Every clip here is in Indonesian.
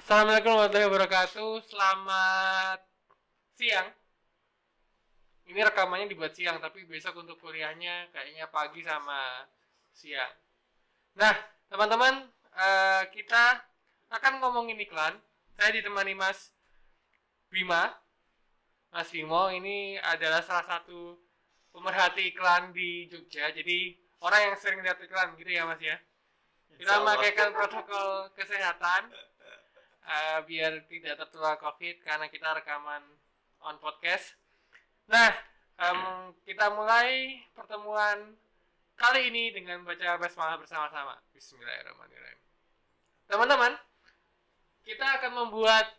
Assalamualaikum warahmatullahi wabarakatuh. Selamat siang. Ini rekamannya dibuat siang, tapi besok untuk kuliahnya kayaknya pagi sama siang. Nah, teman-teman, kita akan ngomongin iklan. Saya ditemani Mas Bima. Mas Bimo ini adalah salah satu pemerhati iklan di Jogja. Jadi orang yang sering lihat iklan gitu ya Mas ya. Kita memakaikan protokol kesehatan biar tidak tertular COVID karena kita rekaman on podcast. Nah, kita mulai pertemuan kali ini dengan baca basmalah bersama-sama. Bismillahirrahmanirrahim. Teman-teman, kita akan membuat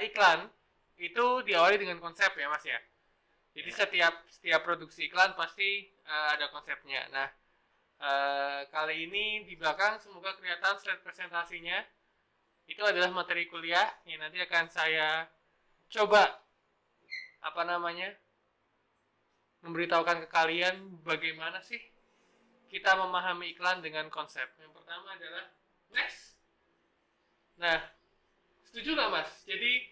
iklan itu diawali dengan konsep ya Mas ya. Jadi setiap produksi iklan pasti ada konsepnya. Nah, kali ini di belakang semoga kelihatan slide presentasinya. Itu adalah materi kuliah yang nanti akan saya coba memberitahukan ke kalian bagaimana sih kita memahami iklan dengan konsep. Yang pertama adalah next. Nah, setuju nggak Mas? Jadi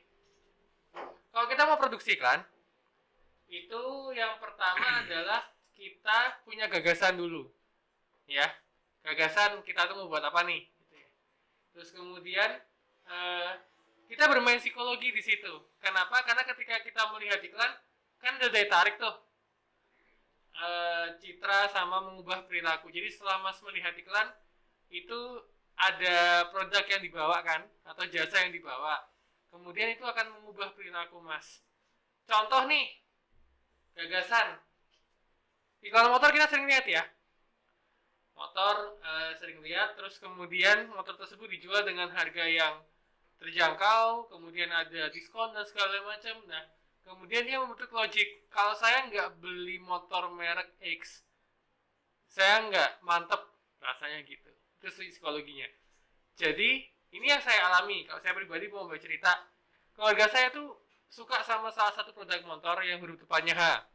kalau kita mau produksi iklan, itu yang pertama adalah kita punya gagasan dulu, ya. Gagasan kita tuh mau buat apa nih? Terus kemudian kita bermain psikologi di situ. Kenapa? Karena ketika kita melihat iklan, kan ada daya tarik tuh. Citra sama mengubah perilaku. Jadi setelah Mas melihat iklan, itu ada produk yang dibawa kan, atau jasa yang dibawa. Kemudian itu akan mengubah perilaku Mas. Contoh nih, gagasan. Iklan motor kita sering lihat ya. Motor sering lihat, terus kemudian motor tersebut dijual dengan harga yang terjangkau, kemudian ada diskon dan segala macam. Nah, kemudian dia membentuk logik, kalau saya nggak beli motor merek X, saya nggak mantep rasanya gitu. Itu psikologinya. Jadi ini yang saya alami. Kalau saya pribadi mau bercerita, keluarga saya tuh suka sama salah satu produk motor yang huruf depannya H.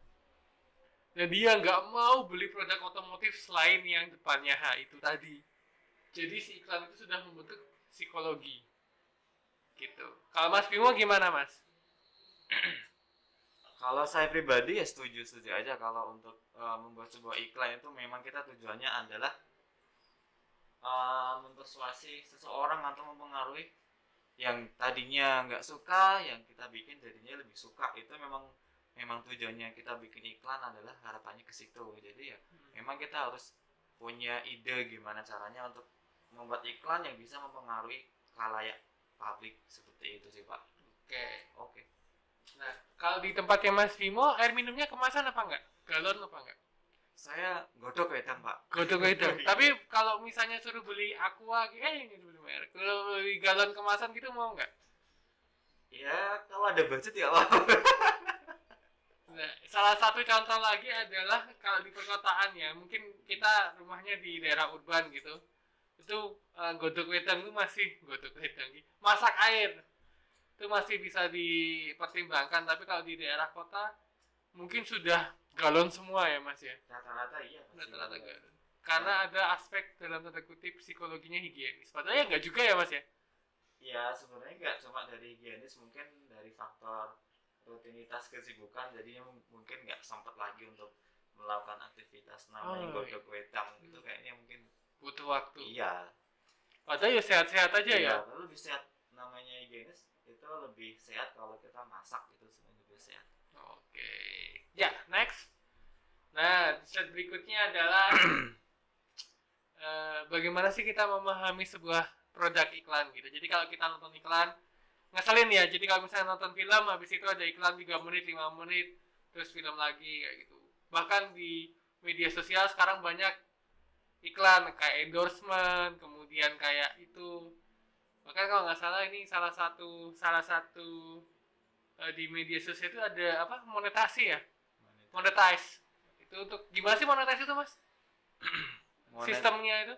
Dan dia nggak mau beli produk otomotif selain yang depannya H itu tadi. Jadi si iklan itu sudah membentuk psikologi. Gitu. Kalau Mas Bimo gimana Mas? Kalau saya pribadi ya setuju aja kalau untuk membuat sebuah iklan itu memang kita tujuannya adalah mempersuasi seseorang atau mempengaruhi yang tadinya nggak suka, yang kita bikin jadinya lebih suka. Itu memang tujuannya kita bikin iklan adalah harapannya ke situ. Jadi ya memang kita harus punya ide gimana caranya untuk membuat iklan yang bisa mempengaruhi khalayak publik, seperti itu sih Pak. Oke. Nah, kalau di tempatnya Mas Bimo, air minumnya kemasan apa enggak? Galon apa enggak? Saya godok wedang Pak. Godok itu. Tapi kalau misalnya suruh beli aqua, ini beli merek. Kalau beli galon kemasan gitu mau enggak? Ya kalau ada budget ya Pak. Nah, salah satu contoh lagi adalah kalau di perkotaan ya, mungkin kita rumahnya di daerah urban gitu. Itu godok wedang itu masih godok wedang. Masak air itu masih bisa dipertimbangkan, tapi kalau di daerah kota mungkin sudah galon semua ya Mas ya. Rata-rata iya. Rata-rata galon. Karena ada aspek dalam tanda kutip psikologinya higienis. Padahal ya enggak juga ya Mas ya. Ya sebenarnya nggak cuma dari higienis, mungkin dari faktor rutinitas kesibukan, jadinya mungkin nggak sempat lagi untuk melakukan aktivitas namanya godok wedang gitu, kayaknya mungkin butuh waktu. Iya. Padahal ya sehat-sehat aja Iya, ya. kalau lebih sehat namanya higienis itu lebih sehat kalau kita masak gitu, sebenarnya lebih sehat. Oke. Ya, next. Nah, slide berikutnya adalah bagaimana sih kita memahami sebuah produk iklan gitu. Jadi kalau kita nonton iklan, ngeselin ya. Jadi kalau misalnya nonton film, habis itu ada iklan 3 menit, 5 menit, terus film lagi kayak gitu. Bahkan di media sosial sekarang banyak iklan kayak endorsement, kemudian kayak itu. Bahkan kalau nggak salah ini salah satu di media sosial itu ada apa monetasi ya, monetize itu untuk gimana sih monetize itu Mas? Sistemnya itu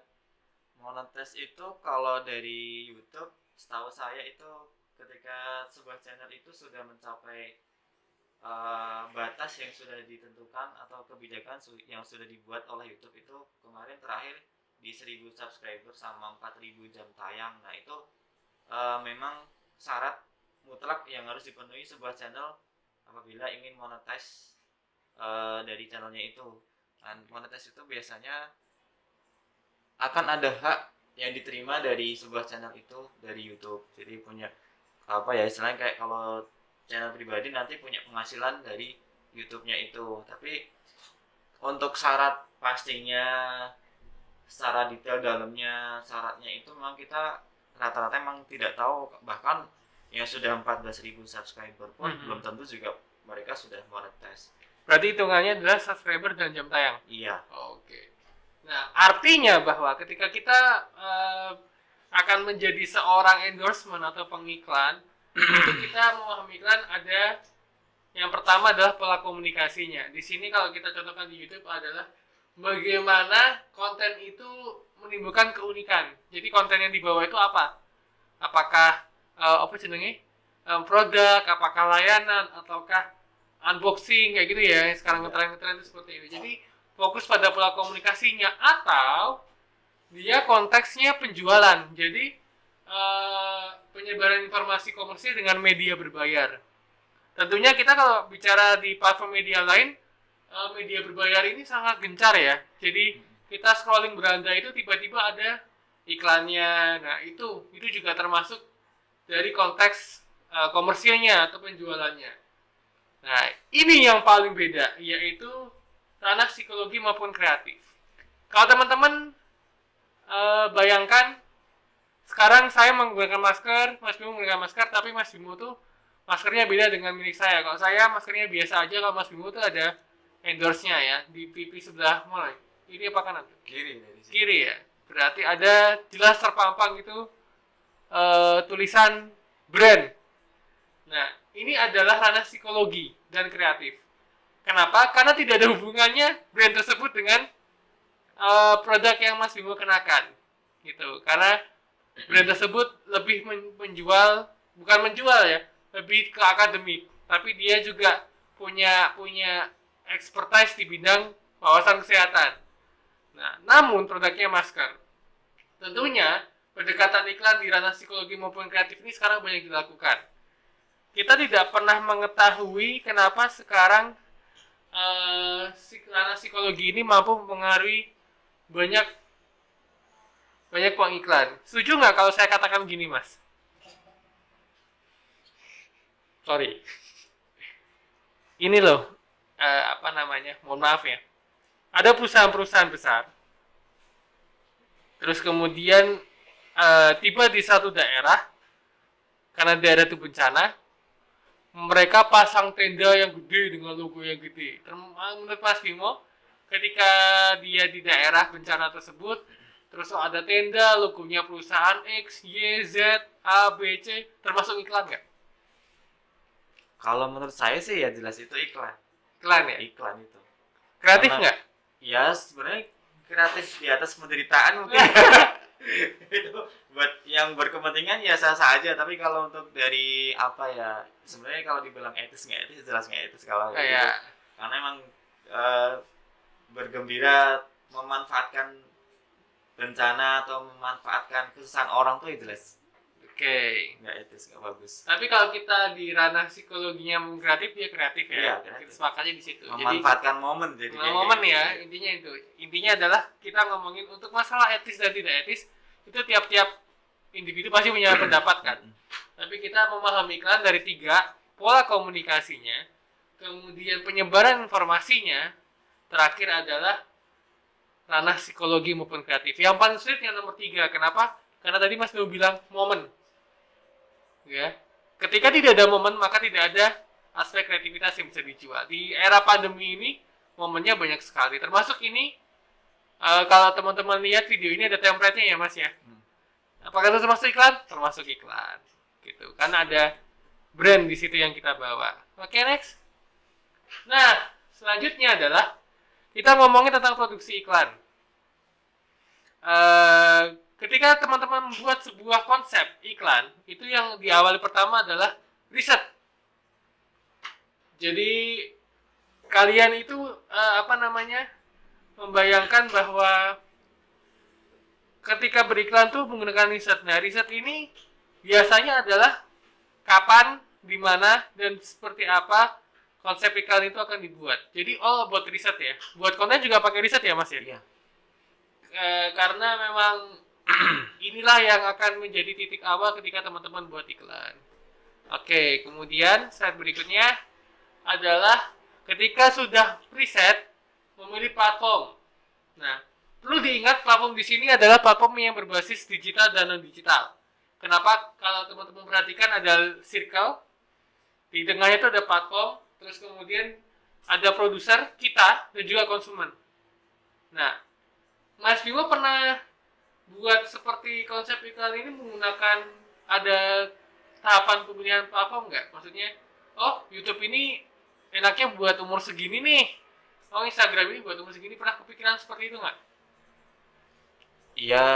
monetize itu kalau dari YouTube, setahu saya itu ketika sebuah channel itu sudah mencapai batas yang sudah ditentukan atau kebijakan yang sudah dibuat oleh YouTube. Itu kemarin terakhir di 1000 subscriber sama 4000 jam tayang. Nah itu memang syarat mutlak yang harus dipenuhi sebuah channel apabila ingin monetize dari channelnya itu. Dan monetize itu biasanya akan ada hak yang diterima dari sebuah channel itu dari YouTube. Jadi punya apa ya, istilahnya kayak kalau channel pribadi nanti punya penghasilan dari YouTube-nya itu. Tapi untuk syarat pastinya secara detail dalamnya syaratnya itu memang kita rata-rata memang tidak tahu, bahkan yang sudah 14.000 subscriber pun belum tentu juga mereka sudah monetize. Berarti hitungannya adalah subscriber dan jam tayang. Iya. Oke. Nah, artinya bahwa ketika kita akan menjadi seorang endorsement atau pengiklan, itu kita memahami iklan ada yang pertama adalah pola komunikasinya. Di sini kalau kita contohkan di YouTube adalah bagaimana konten itu menimbulkan keunikan. Jadi konten yang dibawa itu apa? Apakah produk, apakah layanan, ataukah unboxing kayak gitu ya. Sekarang ngetren itu seperti itu. Jadi fokus pada pola komunikasinya, atau dia konteksnya penjualan. Jadi penyebaran informasi komersil dengan media berbayar. Tentunya kita kalau bicara di platform media lain, media berbayar ini sangat gencar ya. Jadi kita scrolling beranda itu tiba-tiba ada iklannya. Nah itu juga termasuk dari konteks komersilnya atau penjualannya. Nah ini yang paling beda, yaitu ranah psikologi maupun kreatif. Kalau teman-teman bayangkan sekarang saya menggunakan masker, Mas Bimo menggunakan masker, tapi Mas Bimo tuh maskernya beda dengan milik saya. Kalau saya maskernya biasa aja, kalau Mas Bimo tuh ada endorse-nya ya di pipi sebelah mana? Kiri apa kanan? Kiri dari sini. Kiri ya. Berarti ada jelas terpampang itu tulisan brand. Nah, ini adalah ranah psikologi dan kreatif. Kenapa? Karena tidak ada hubungannya brand tersebut dengan produk yang Mas Bimo kenakan. Gitu. Karena brand tersebut lebih bukan menjual ya, lebih ke akademik, tapi dia juga punya expertise di bidang wawasan kesehatan. Nah, namun produknya masker. Tentunya pendekatan iklan di ranah psikologi maupun kreatif ini sekarang banyak dilakukan. Kita tidak pernah mengetahui kenapa sekarang ranah psikologi ini mampu mempengaruhi banyak uang iklan. Setuju nggak kalau saya katakan gini, Mas? Sorry. Ini loh, mohon maaf ya. Ada perusahaan-perusahaan besar. Terus kemudian tiba di satu daerah, karena daerah itu bencana, mereka pasang tenda yang gede dengan logo yang gede. Menurut Mas Bimo, ketika dia di daerah bencana tersebut, terus ada tenda, logonya perusahaan X, Y, Z, A, B, C, termasuk iklan nggak? Kalau menurut saya sih ya jelas itu iklan. Iklan ya? Iklan itu. Kreatif nggak? Ya sebenarnya kreatif di atas penderitaan mungkin. Itu buat yang berkepentingan ya sah-sah aja. Tapi kalau untuk dari apa ya, sebenarnya kalau dibilang etis nggak etis, jelas nggak etis kalau gitu. Karena emang bergembira memanfaatkan bencana atau memanfaatkan kesusahan orang tuh ya jelas nggak etis, nggak bagus. Tapi kalau kita di ranah psikologinya kreatif, dia kreatif ya. Iya, kreatif. Kita sepakatnya di situ. Memanfaatkan momen jadi. Momen ya, intinya itu. Intinya adalah kita ngomongin untuk masalah etis dan tidak etis, itu tiap-tiap individu pasti punya pendapat kan. Tapi kita memahami iklan dari 3, pola komunikasinya, kemudian penyebaran informasinya, terakhir adalah ranah psikologi maupun kreatif. Yang paling sulit yang nomor 3. Kenapa? Karena tadi Mas Bimo bilang momen. Ya. Ketika tidak ada momen, maka tidak ada aspek kreativitas yang bisa dijual. Di era pandemi ini, momennya banyak sekali. Termasuk ini, kalau teman-teman lihat video ini ada template-nya ya Mas ya. Apakah itu termasuk iklan? Termasuk iklan. Gitu. Karena ada brand di situ yang kita bawa. Oke, next. Nah, selanjutnya adalah kita ngomongin tentang produksi iklan. Ketika teman-teman membuat sebuah konsep iklan, itu yang diawali pertama adalah riset. Jadi kalian itu membayangkan bahwa ketika beriklan tuh menggunakan riset. Nah, riset ini biasanya adalah kapan, di mana, dan seperti apa konsep iklan itu akan dibuat. Jadi all about riset ya. Buat konten juga pakai riset ya Mas ya? Iya. Karena memang inilah yang akan menjadi titik awal ketika teman-teman buat iklan. Oke, kemudian slide berikutnya adalah ketika sudah preset, memilih platform. Nah, perlu diingat platform di sini adalah platform yang berbasis digital dan non-digital. Kenapa? Kalau teman-teman perhatikan ada circle, di tengahnya itu ada platform, terus kemudian ada produser, kita, dan juga konsumen. Nah, Mas Bimo pernah buat seperti konsep iklan ini menggunakan ada tahapan pemilihan platform nggak? Maksudnya, oh YouTube ini enaknya buat umur segini nih. Oh Instagram ini buat umur segini. Pernah kepikiran seperti itu nggak? Ya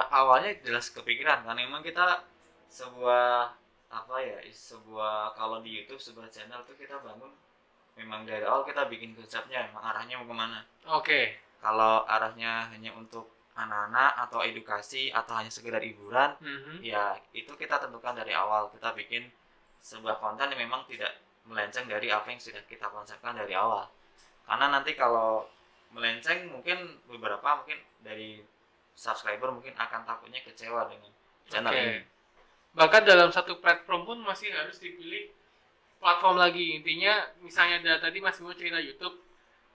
awalnya jelas kepikiran karena memang kita sebuah apa ya sebuah kalau di YouTube sebuah channel tuh kita bangun memang dari awal kita bikin konsepnya memang arahnya mau kemana. Oke. Kalau arahnya hanya untuk anak-anak atau edukasi atau hanya sekedar hiburan, ya itu kita tentukan dari awal. Kita bikin sebuah konten yang memang tidak melenceng dari apa yang sudah kita konsepkan dari awal. Karena nanti kalau melenceng mungkin beberapa mungkin dari subscriber mungkin akan takutnya kecewa dengan channel ini. Bahkan dalam satu platform pun masih harus dipilih platform lagi. Intinya misalnya ada tadi Mas Bimo cerita YouTube,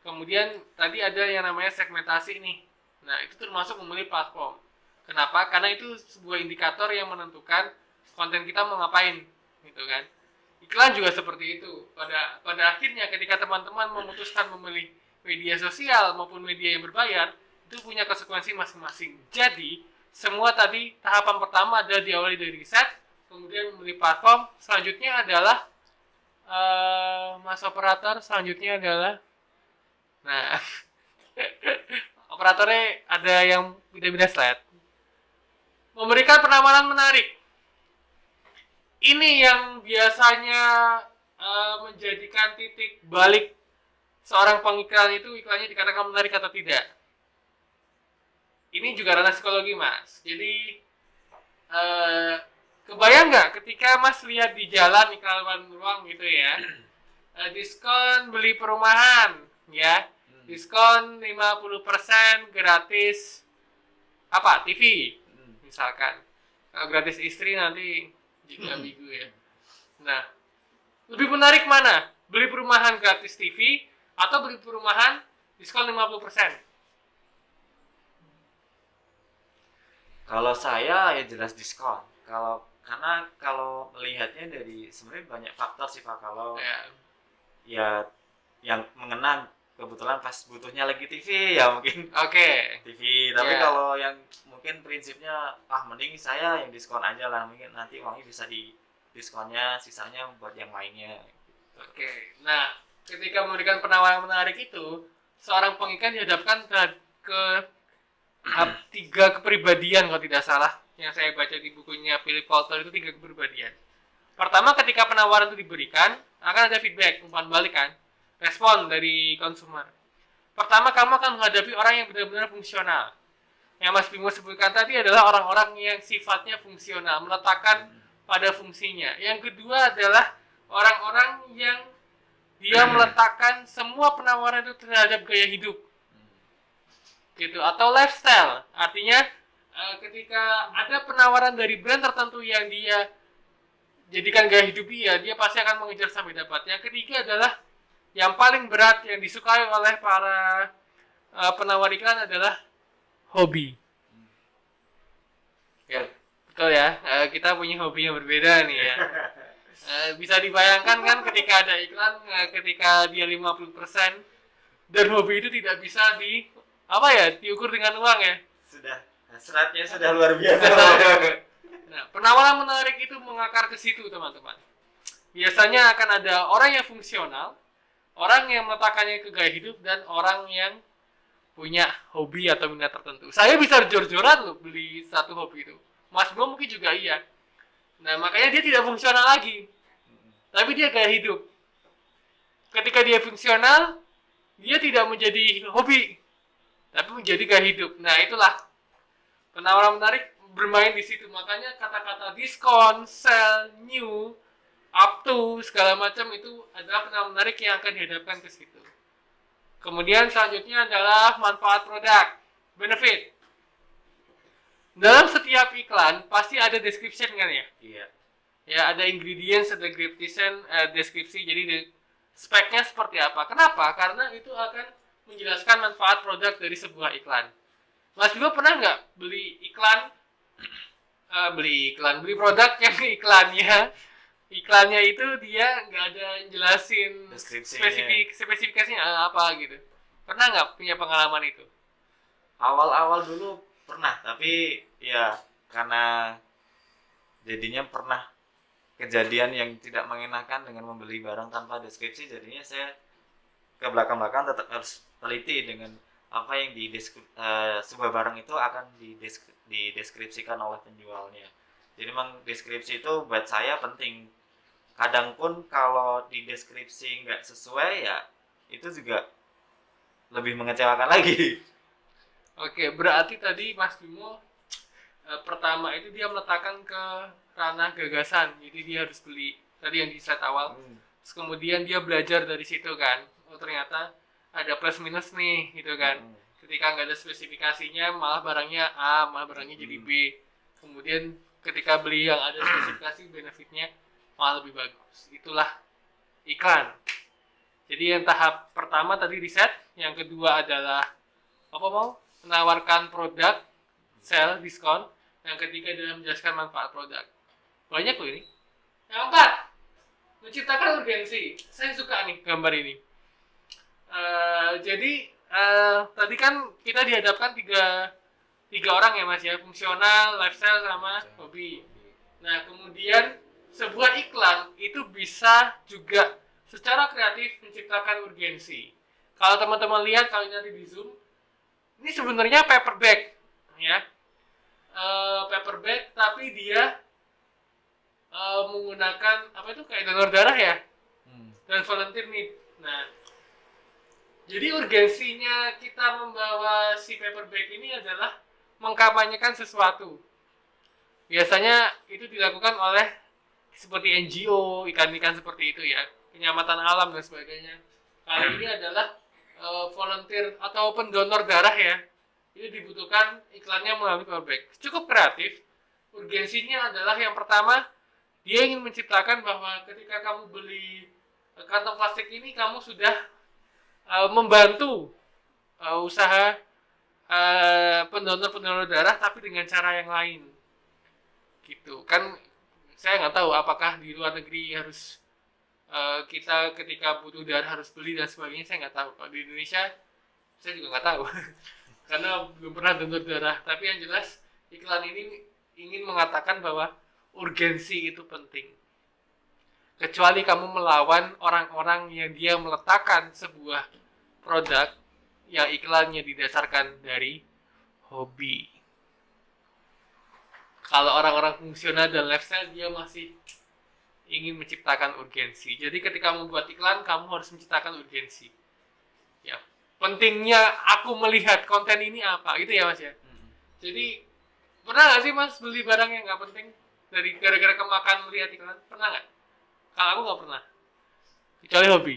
kemudian tadi ada yang namanya segmentasi nih. Nah, itu termasuk memilih platform. Kenapa? Karena itu sebuah indikator yang menentukan konten kita mau ngapain, gitu kan. Iklan juga seperti itu. Pada akhirnya ketika teman-teman memutuskan memilih media sosial maupun media yang berbayar, itu punya konsekuensi masing-masing. Jadi, semua tadi tahapan pertama adalah diawali dari riset, kemudian memilih platform, selanjutnya adalah Mas operator, selanjutnya adalah nah operatornya ada yang beda-beda slide. Memberikan penawaran menarik. Ini yang biasanya menjadikan titik balik seorang pengiklan itu iklannya dikatakan menarik atau tidak. Ini juga ranah psikologi Mas. Jadi kebayang nggak ketika Mas lihat di jalan iklan ruang gitu ya, diskon beli perumahan ya, diskon 50% gratis apa TV misalkan. Kalau gratis istri nanti juga ambigu ya. Nah, lebih menarik mana? Beli perumahan gratis TV atau beli perumahan diskon 50%? Kalau saya ya jelas diskon. Karena kalau melihatnya dari sebenarnya banyak faktor sih Pak. Kalau ya yang mengenang kebetulan pas butuhnya lagi TV ya mungkin TV. Tapi kalau yang mungkin prinsipnya mending saya yang diskon aja lah, mungkin nanti uangnya bisa di diskonnya, sisanya buat yang lainnya. Nah ketika memberikan penawaran menarik itu, seorang pengiklan dihadapkan ke 3 kepribadian kalau tidak salah yang saya baca di bukunya Philip Kotler itu 3 kepribadian. Pertama, ketika penawaran itu diberikan akan ada feedback, umpan balik kan, respon dari konsumer. Pertama, kamu akan menghadapi orang yang benar-benar fungsional. Yang Mas Bimo sebutkan tadi adalah orang-orang yang sifatnya fungsional, meletakkan pada fungsinya. Yang kedua adalah orang-orang yang dia meletakkan semua penawaran itu terhadap gaya hidup, gitu, atau lifestyle. Artinya ketika ada penawaran dari brand tertentu yang dia jadikan gaya hidup dia pasti akan mengejar sampai dapat. Yang ketiga adalah yang paling berat yang disukai oleh para penawar iklan adalah hobi. Ya, betul ya. Kita punya hobi yang berbeda nih ya. Bisa dibayangkan kan ketika ada iklan, ketika dia 50% dan hobi itu tidak bisa diukur dengan uang ya. Sudah, hasratnya sudah luar biasa. Nah, penawaran menarik itu mengakar ke situ teman-teman. Biasanya akan ada orang yang fungsional, orang yang meletakkannya ke gaya hidup, dan orang yang punya hobi atau minat tertentu. Saya bisa jor-joran loh beli satu hobi itu. Mas Bro mungkin juga iya. Nah, makanya dia tidak fungsional lagi. Tapi dia gaya hidup. Ketika dia fungsional, dia tidak menjadi hobi, tapi menjadi gaya hidup. Nah, itulah penawaran menarik bermain di situ. Makanya kata-kata diskon, sell, new, up to, segala macam itu adalah penama menarik yang akan dihadapkan ke situ. Kemudian selanjutnya adalah manfaat produk, benefit. Dalam setiap iklan pasti ada description kan ya? Iya. Ya, ada ingredients, ada deskripsi. Jadi speknya seperti apa? Kenapa? Karena itu akan menjelaskan manfaat produk dari sebuah iklan. Mas Bimo pernah nggak beli produk yang iklannya itu dia nggak ada jelasin spesifikasinya apa gitu? Pernah nggak punya pengalaman itu? Awal-awal dulu pernah, tapi ya karena jadinya pernah kejadian yang tidak mengenakan dengan membeli barang tanpa deskripsi, jadinya saya ke belakang-belakang tetap harus teliti dengan apa yang sebuah barang itu akan dideskripsikan oleh penjualnya. Jadi memang deskripsi itu buat saya penting. Kadang pun kalau di deskripsi nggak sesuai ya itu juga lebih mengecewakan lagi. Oke, berarti tadi Mas Bimo pertama itu dia meletakkan ke ranah gagasan, jadi dia harus beli tadi yang di slide awal. Terus kemudian dia belajar dari situ kan, oh ternyata ada plus minus nih gitu kan. Ketika nggak ada spesifikasinya malah barangnya A, malah barangnya jadi B. Kemudian ketika beli yang ada spesifikasi, benefitnya malah lebih bagus. Itulah iklan. Jadi yang tahap pertama tadi riset, yang kedua adalah menawarkan produk, sell, diskon. Yang ketiga adalah menjelaskan manfaat produk. Banyak loh ini. Yang keempat, menciptakan urgensi. Saya suka nih gambar ini. Jadi tadi kan kita dihadapkan tiga orang ya Mas ya, fungsional, lifestyle, sama hobi. Nah kemudian sebuah iklan itu bisa juga secara kreatif menciptakan urgensi. Kalau teman-teman lihat, kalau nanti di zoom, ini sebenarnya paper bag ya. Paper bag tapi dia menggunakan kayak donor darah ya, dan volunteer need. Nah, jadi urgensinya kita membawa si paper bag ini adalah mengkampanyekan sesuatu. Biasanya itu dilakukan oleh seperti NGO, ikan-ikan seperti itu ya, penyelamatan alam dan sebagainya. Kali ini adalah volunteer atau pendonor darah ya. Itu dibutuhkan iklannya melalui paper bag. Cukup kreatif. Urgensinya adalah yang pertama, dia ingin menciptakan bahwa ketika kamu beli kantong plastik ini, kamu sudah membantu usaha pendonor darah, tapi dengan cara yang lain. Gitu kan, saya nggak tahu apakah di luar negeri harus kita ketika butuh darah harus beli dan sebagainya, saya nggak tahu. Kalau di Indonesia, saya juga nggak tahu. Karena belum pernah donor darah. Tapi yang jelas iklan ini ingin mengatakan bahwa urgensi itu penting. Kecuali kamu melawan orang-orang yang dia meletakkan sebuah produk yang iklannya didasarkan dari hobi. Kalau orang-orang fungsional dan lifestyle, dia masih ingin menciptakan urgensi. Jadi ketika membuat iklan, kamu harus menciptakan urgensi. Ya. Pentingnya aku melihat konten ini apa, gitu ya Mas ya. Jadi pernah nggak sih Mas beli barang yang nggak penting dari gara-gara kemakan melihat iklan? Pernah nggak? Kalau aku nggak pernah, kecuali hobi.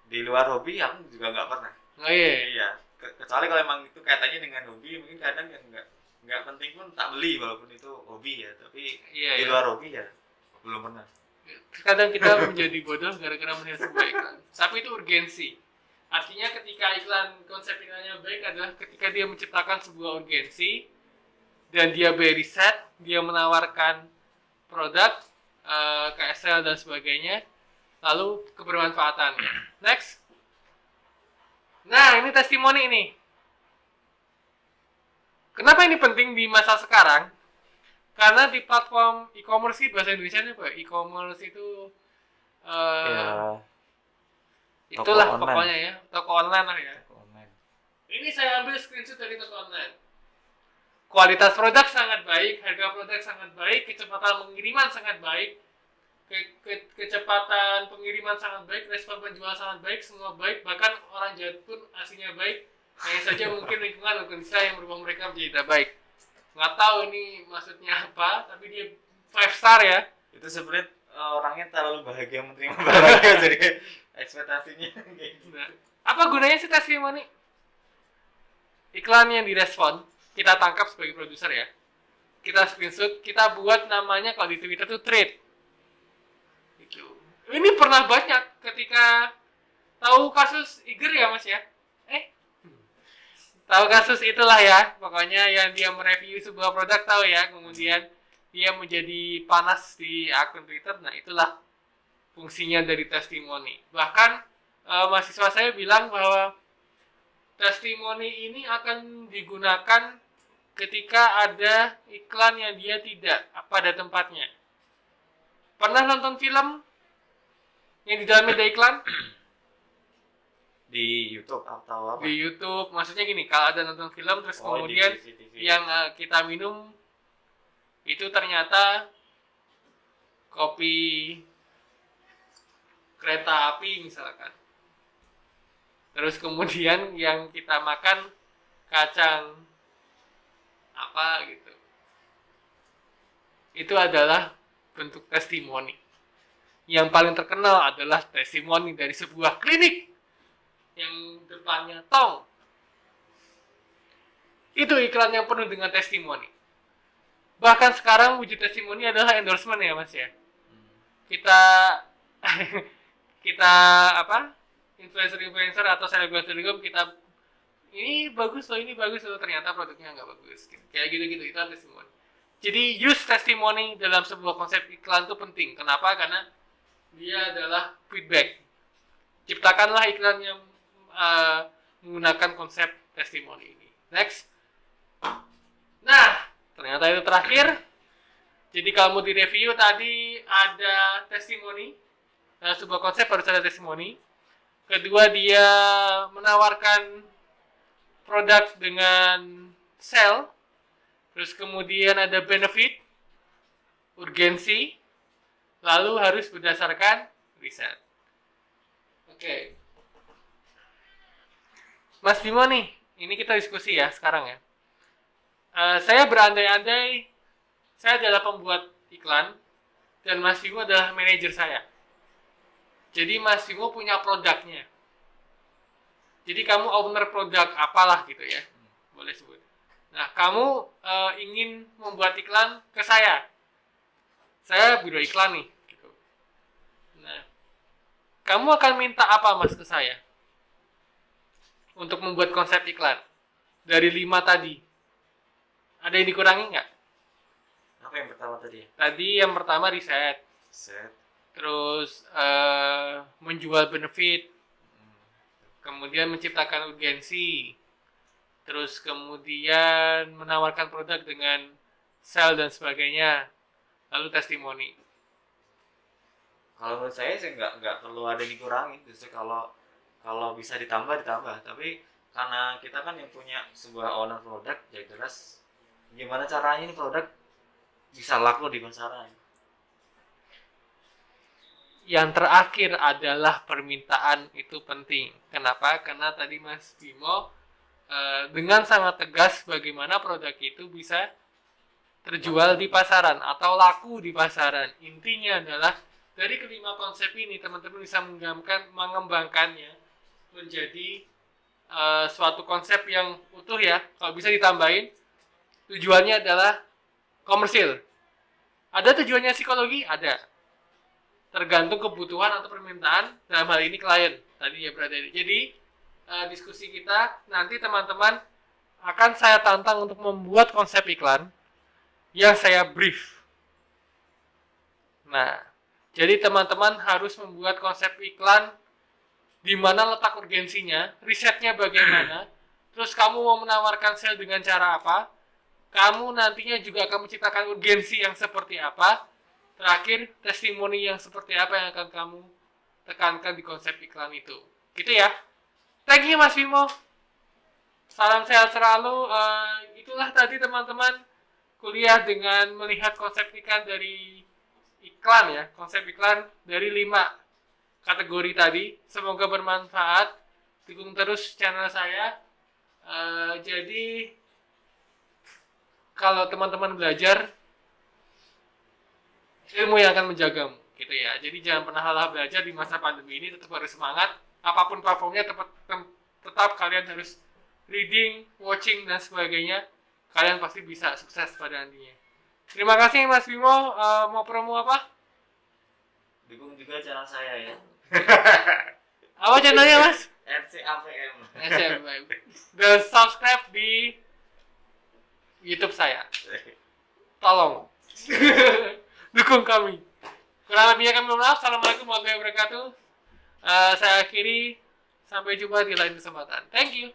Di luar hobi aku juga nggak pernah. Oh iya. Iya. Kecuali kalau emang itu kaitannya dengan hobi, mungkin kadang yang nggak penting pun tak beli walaupun itu hobi ya. Tapi di luar hobi ya belum pernah. Kadang kita menjadi bodoh gara-gara melihat sebuah iklan. Tapi itu urgensi. Artinya ketika konsep iklannya baik adalah ketika dia menciptakan sebuah urgensi dan dia by riset, dia menawarkan produk, KSL dan sebagainya, lalu kebermanfaatan. Next. Nah, ini testimoni ini. Kenapa ini penting di masa sekarang? Karena di platform e-commerce itu, bahasa Indonesia-nya apa? E-commerce itu itulah pokoknya ya, toko online lah ya. Ini saya ambil screenshot dari toko online. Kualitas produk sangat baik, harga produk sangat baik, kecepatan pengiriman sangat baik, kecepatan pengiriman sangat baik, respon penjual sangat baik, semua baik, bahkan orang jahat pun aslinya baik. Hanya saja mungkin lingkungan dan kondisi yang merubah mereka menjadi tidak baik. nggak tahu ini maksudnya apa, tapi dia 5 star ya. Itu sebenarnya orangnya terlalu bahagia menerima bahagia jadi ekspektasinya kayak gitu. Nah, apa gunanya sih testimoni? Iklan yang direspon, kita tangkap sebagai produser ya. Kita screenshot, kita buat namanya kalau di Twitter tuh thread. Gitu. Ini pernah banyak ketika tahu kasus Iger ya Mas ya? Tahu kasus itulah ya, pokoknya yang dia mereview sebuah produk tahu ya, kemudian dia menjadi panas di akun Twitter. Nah, itulah fungsinya dari testimoni. Bahkan mahasiswa saya bilang bahwa testimoni ini akan digunakan ketika ada iklan yang dia tidak pada tempatnya. Pernah nonton film yang di dalamnya ada iklan? Di YouTube atau apa? Di YouTube, maksudnya gini, kalau ada nonton film terus kemudian di TV. yang kita minum itu ternyata kopi kereta api misalkan. Terus kemudian yang kita makan kacang apa gitu. Itu adalah bentuk testimoni. Yang paling terkenal adalah testimoni dari sebuah klinik yang depannya tong. Itu iklan yang penuh dengan testimoni. Bahkan sekarang wujud testimoni adalah endorsement ya Mas ya. Kita influencer atau selebgram kita ini bagus loh, ternyata produknya nggak bagus. Kayak gitu-gitu, itu testimoni. Jadi use testimoni dalam sebuah konsep iklan itu penting. Kenapa? Karena dia adalah feedback. Ciptakanlah iklan yang menggunakan konsep testimoni ini. Next. Nah, ternyata itu terakhir. Jadi kalau mau direview tadi ada testimoni, sebuah konsep harus ada testimoni. Kedua, dia menawarkan produk dengan sell. Terus kemudian ada benefit, urgensi, lalu harus berdasarkan riset. Oke. Mas Bimo nih, ini kita diskusi ya sekarang ya. Saya berandai-andai saya adalah pembuat iklan dan Mas Bimo adalah manajer saya. Jadi Mas Bimo punya produknya. Jadi kamu owner produk apalah gitu ya, boleh sebut. Nah, kamu ingin membuat iklan ke saya. Saya biro iklan nih. Gitu. Nah, kamu akan minta apa Mas ke saya? Untuk membuat konsep iklan dari 5 tadi, ada yang dikurangi nggak? Apa yang pertama tadi? Tadi yang pertama riset, terus menjual benefit, kemudian menciptakan urgensi, terus kemudian menawarkan produk dengan sell dan sebagainya, lalu testimoni. Kalau menurut saya sih nggak perlu ada yang dikurangin, justru kalau bisa ditambah, tapi karena kita kan yang punya sebuah owner produk, ya jelas gimana caranya ini produk bisa laku di pasaran. Yang terakhir adalah permintaan, itu penting. Kenapa? Karena tadi Mas Bimo dengan sangat tegas bagaimana produk itu bisa terjual di pasaran atau laku di pasaran. Intinya adalah dari kelima konsep ini teman-teman bisa mengembangkannya menjadi suatu konsep yang utuh ya. Kalau bisa ditambahin, tujuannya adalah komersil. Ada tujuannya psikologi? Ada. Tergantung kebutuhan atau permintaan, dalam hal ini klien. Tadi ya berada. Jadi diskusi kita nanti teman-teman akan saya tantang untuk membuat konsep iklan yang saya brief. Nah, jadi teman-teman harus membuat konsep iklan di mana letak urgensinya, risetnya bagaimana, terus kamu mau menawarkan sale dengan cara apa, kamu nantinya juga akan menciptakan urgensi yang seperti apa, terakhir testimoni yang seperti apa yang akan kamu tekankan di konsep iklan itu. Gitu ya. Thank you Mas Bimo. Salam sehat selalu. Itulah tadi teman-teman kuliah dengan melihat konsep iklan dari iklan ya, konsep iklan dari 5 kategori tadi. Semoga bermanfaat. Dukung terus channel saya. Jadi kalau teman-teman belajar, ilmu yang akan menjagamu gitu ya. Jadi jangan pernah lelah belajar di masa pandemi ini, tetap harus semangat. Apapun platformnya tetap kalian harus reading, watching dan sebagainya. Kalian pasti bisa sukses pada nantinya. Terima kasih Mas Bimo. Mau promo apa? Dukung juga channel saya ya. Apa channelnya Mas? RCAPM. SMM. Dan subscribe di YouTube saya. Tolong. Dukung kami. Kurang lebihnya kami mohon maaf. Assalamualaikum warahmatullahi wabarakatuh. Saya akhiri. Sampai jumpa di lain kesempatan. Thank you.